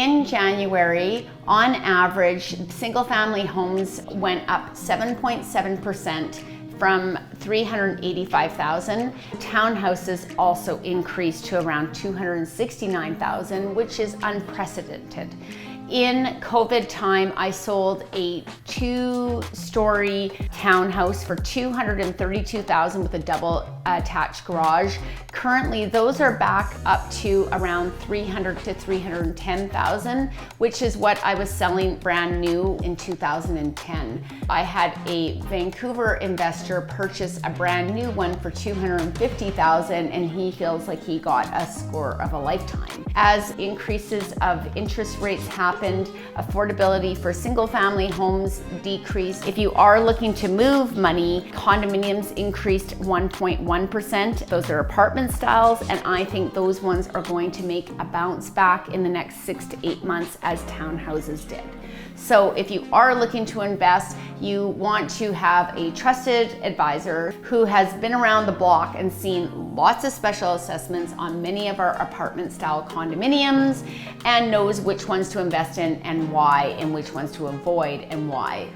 In January, on average, single-family homes went up 7.7%. From 385,000. Townhouses also increased to around 269,000, which is unprecedented. In COVID time, I sold a 2-story townhouse for $232,000 with a double attached garage. Currently, those are back up to around $300,000 to $310,000, which is what I was selling brand new in 2010. I had a Vancouver investor purchase a brand new one for $250,000, and he feels like he got a score of a lifetime. As increases of interest rates happened, affordability for single-family homes decreased. If you are looking to move money, condominiums increased 1.1%. Those are apartment styles, and I think those ones are going to make a bounce back in the next 6 to 8 months as townhouses did. So if you are looking to invest, you want to have a trusted advisor who has been around the block and seen lots of special assessments on many of our apartment style condominiums and knows which ones to invest in and why, and which ones to avoid and why.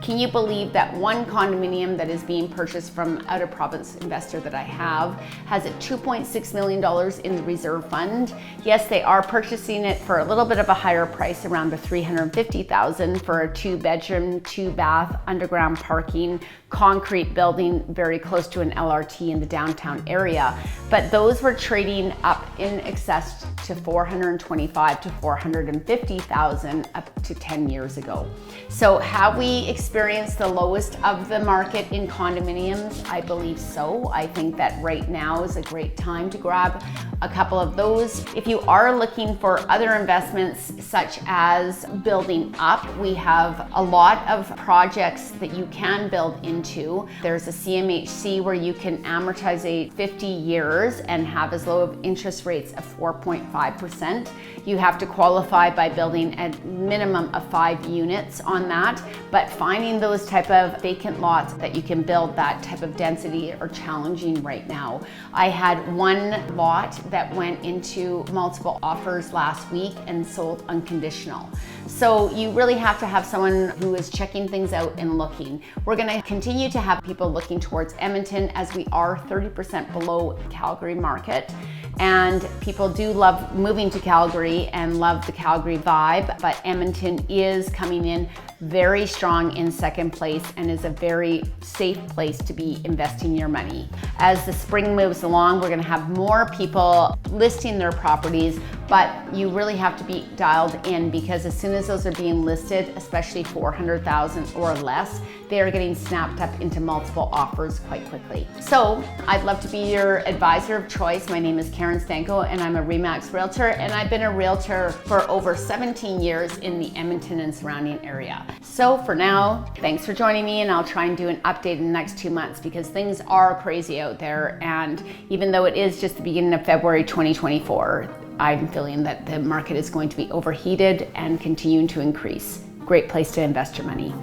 Can you believe that one condominium that is being purchased from out of province investor that I have has a $2.6 million in the reserve fund? Yes, they are purchasing it for a little bit of a higher price, around the $350,000 for a 2-bedroom, 2-bath, underground parking, concrete building very close to an LRT in the downtown area. But those were trading up in excess to $425,000 to $450,000 up to 10 years ago. So have we experienced the lowest of the market in condominiums? I believe so. I think that right now is a great time to grab a couple of those. If you are looking for other investments such as building up, we have a lot of projects that you can build into. There's a CMHC where you can amortize 50 years and have as low of interest rates of 4.5%. You have to qualify by building a minimum of 5 units on that, but finding those type of vacant lots that you can build that type of density are challenging right now. I had one lot that went into multiple offers last week and sold unconditional. So you really have to have someone who is checking things out and looking. We're going to continue to have people looking towards Edmonton as we are 30% below Calgary market. And people do love moving to Calgary and love the Calgary vibe, but Edmonton is coming in very strong in second place and is a very safe place to be investing your money. As the spring moves along, we're going to have more people listing their properties, but you really have to be dialed in, because as soon as those are being listed, especially 400,000 or less, they are getting snapped up into multiple offers quite quickly. So I'd love to be your advisor of choice. My name is Stanko, and I'm a RE/MAX realtor, and I've been a realtor for over 17 years in the Edmonton and surrounding area. So for now, thanks for joining me, and I'll try and do an update in the next 2 months, because things are crazy out there, and even though it is just the beginning of February 2024, I'm feeling that the market is going to be overheated and continuing to increase. Great place to invest your money.